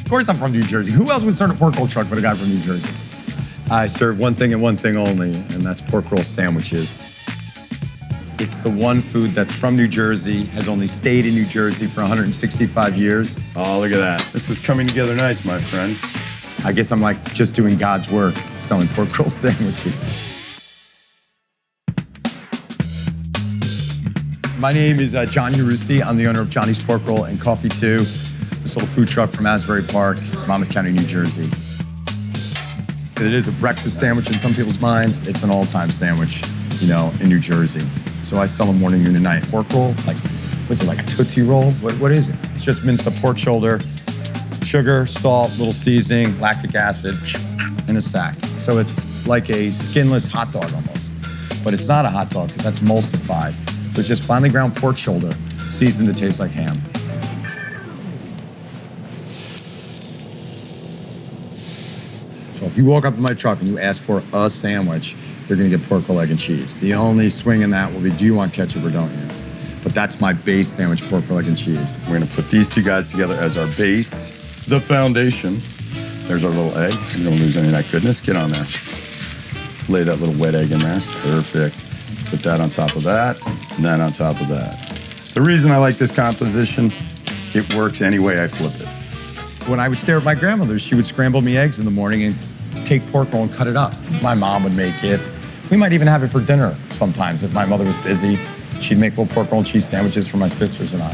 Of course I'm from New Jersey. Who else would start a pork roll truck but a guy from New Jersey? I serve one thing and one thing only, and that's pork roll sandwiches. It's the one food that's from New Jersey, has only stayed in New Jersey for 165 years. Oh, look at that. This is coming together nice, my friend. I guess I'm like just doing God's work, selling pork roll sandwiches. My name is Johnny Yarusi. I'm the owner of Johnny's Pork Roll and Coffee Too. This little food truck from Asbury Park, Monmouth County, New Jersey. It is a breakfast sandwich in some people's minds. It's an all-time sandwich, you know, in New Jersey. So I sell them morning, noon, and night. Pork roll, like, what is it, like a Tootsie Roll? What is it? It's just minced up pork shoulder, sugar, salt, little seasoning, lactic acid, in a sack. So it's like a skinless hot dog almost. But it's not a hot dog because that's emulsified. So it's just finely ground pork shoulder, seasoned to taste like ham. So if you walk up to my truck and you ask for a sandwich, you're gonna get pork roll, egg, and cheese. The only swing in that will be, do you want ketchup or don't you? But that's my base sandwich, pork roll, egg, and cheese. We're gonna put these two guys together as our base, the foundation. There's our little egg. You don't lose any of that goodness. Get on there. Let's lay that little wet egg in there. Perfect. Put that on top of that, and that on top of that. The reason I like this composition, it works any way I flip it. When I would stay with my grandmother, she would scramble me eggs in the morning and take pork roll and cut it up. My mom would make it. We might even have it for dinner sometimes. If my mother was busy, she'd make little pork roll and cheese sandwiches for my sisters and I.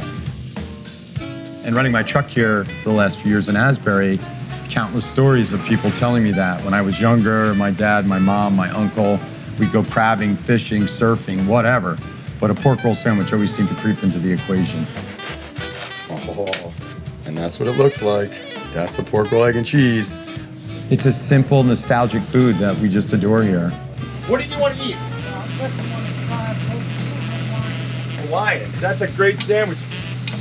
And running my truck here for the last few years in Asbury, countless stories of people telling me that. When I was younger, my dad, my mom, my uncle, we'd go crabbing, fishing, surfing, whatever. But a pork roll sandwich always seemed to creep into the equation. Oh, and that's what it looks like. That's a pork roll, egg, and cheese. It's a simple, nostalgic food that we just adore here. What did you want to eat? Hawaiian. That's a great sandwich.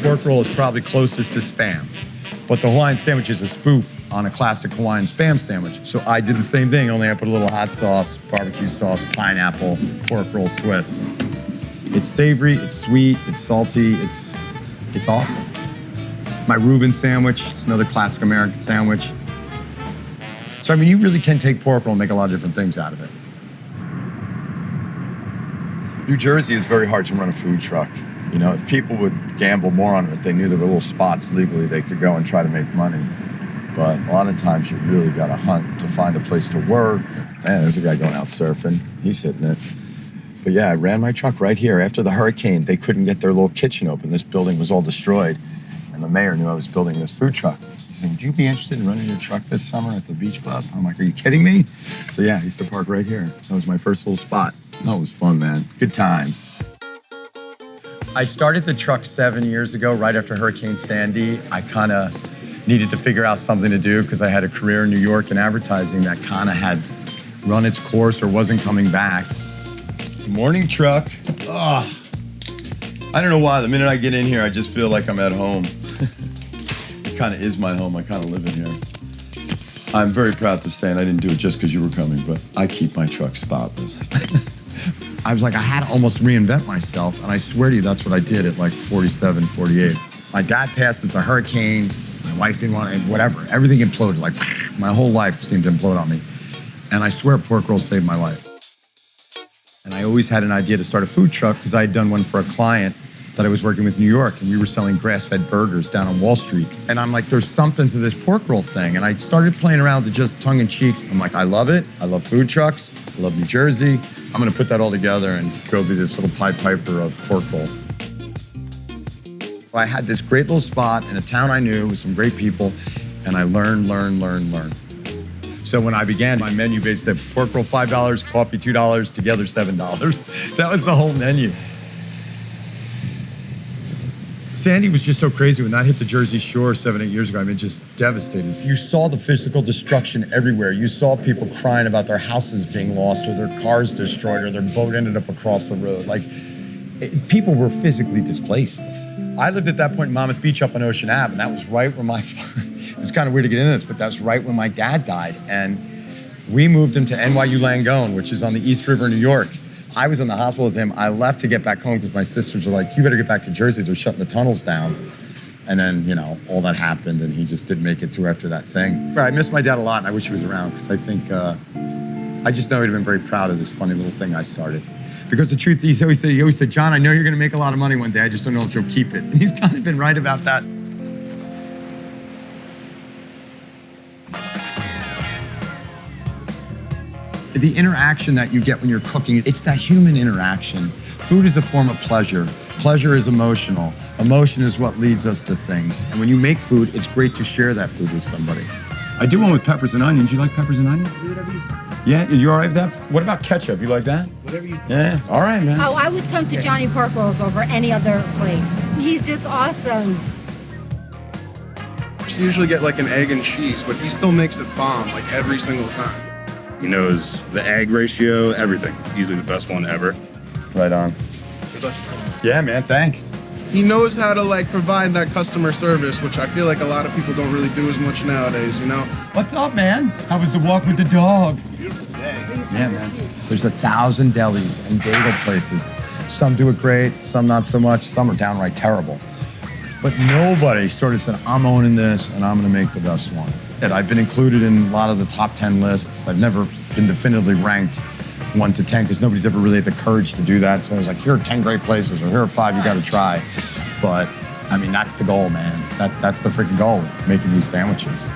Pork roll is probably closest to Spam, but the Hawaiian sandwich is a spoof on a classic Hawaiian Spam sandwich. So I did the same thing, only I put a little hot sauce, barbecue sauce, pineapple, pork roll Swiss. It's savory, it's sweet, it's salty, it's awesome. My Reuben Sandwich is another classic American sandwich. So I mean, you really can take pork roll and make a lot of different things out of it. New Jersey is very hard to run a food truck. You know, if people would gamble more on it, if they knew there were little spots legally they could go and try to make money. But a lot of times you really got to hunt to find a place to work. Man, there's a guy going out surfing. He's hitting it. But yeah, I ran my truck right here. After the hurricane, they couldn't get their little kitchen open. This building was all destroyed. And the mayor knew I was building this food truck. He said, would you be interested in running your truck this summer at the beach club? I'm like, are you kidding me? So yeah, I used to park right here. That was my first little spot. That was fun, man. Good times. I started the truck 7 years ago, right after Hurricane Sandy. I kind of needed to figure out something to do because I had a career in New York in advertising that kind of had run its course or wasn't coming back. Morning truck. Oh, I don't know why. The minute I get in here, I just feel like I'm at home. It kind of is my home. I kind of live in here. I'm very proud to say, and I didn't do it just because you were coming, but I keep my truck spotless. I was like, I had to almost reinvent myself, and I swear to you, that's what I did at like 47, 48. My dad passes the hurricane, my wife didn't want it, whatever. Everything imploded, like my whole life seemed to implode on me. And I swear pork roll saved my life. And I always had an idea to start a food truck because I had done one for a client that I was working with in New York, and we were selling grass-fed burgers down on Wall Street. And I'm like, there's something to this pork roll thing. And I started playing around to just tongue-in-cheek. I'm like, I love it. I love food trucks. I love New Jersey. I'm gonna put that all together and go be this little Pied Piper of pork roll. I had this great little spot in a town I knew with some great people, and I learned. So when I began, my menu basically said pork roll $5, coffee $2, together $7. That was the whole menu. Sandy was just so crazy when that hit the Jersey Shore 7, 8 years ago. I mean, just devastated. You saw the physical destruction everywhere. You saw people crying about their houses being lost or their cars destroyed or their boat ended up across the road. Like, people were physically displaced. I lived at that point in Monmouth Beach up on Ocean Ave, and that was right where my, it's kind of weird to get into this, but that's right when my dad died. And we moved him to NYU Langone, which is on the East River, New York. I was in the hospital with him. I left to get back home because my sisters were like, you better get back to Jersey. They're shutting the tunnels down. And then, you know, all that happened and he just didn't make it through after that thing. But I miss my dad a lot and I wish he was around because I think, I just know he'd have been very proud of this funny little thing I started. Because the truth, he always said, John, I know you're gonna make a lot of money one day, I just don't know if you'll keep it. And he's kind of been right about that. The interaction that you get when you're cooking, it's that human interaction. Food is a form of pleasure. Pleasure is emotional. Emotion is what leads us to things. And when you make food, it's great to share that food with somebody. I do one with peppers and onions. You like peppers and onions? Do whatever you say. Yeah, you all right with that? What about ketchup? You like that? Whatever you Yeah, all right, man. Oh, I would come to Johnny Pork Rolls over any other place. He's just awesome. I usually get like an egg and cheese, but he still makes it bomb like every single time. He knows the egg ratio, everything. Easily the best one ever. Right on. Yeah, man, thanks. He knows how to like provide that customer service, which I feel like a lot of people don't really do as much nowadays, you know? What's up, man? How was the walk with the dog? Beautiful day. Yeah, man. There's 1,000 delis and bagel places. Some do it great, some not so much, some are downright terrible. But nobody sort of said, I'm owning this and I'm gonna make the best one. And I've been included in a lot of the top 10 lists. I've never been definitively ranked 1 to 10 because nobody's ever really had the courage to do that. So I was like, here are 10 great places or here are 5 you gotta try. But I mean, that's the goal, man. That's the freaking goal, making these sandwiches.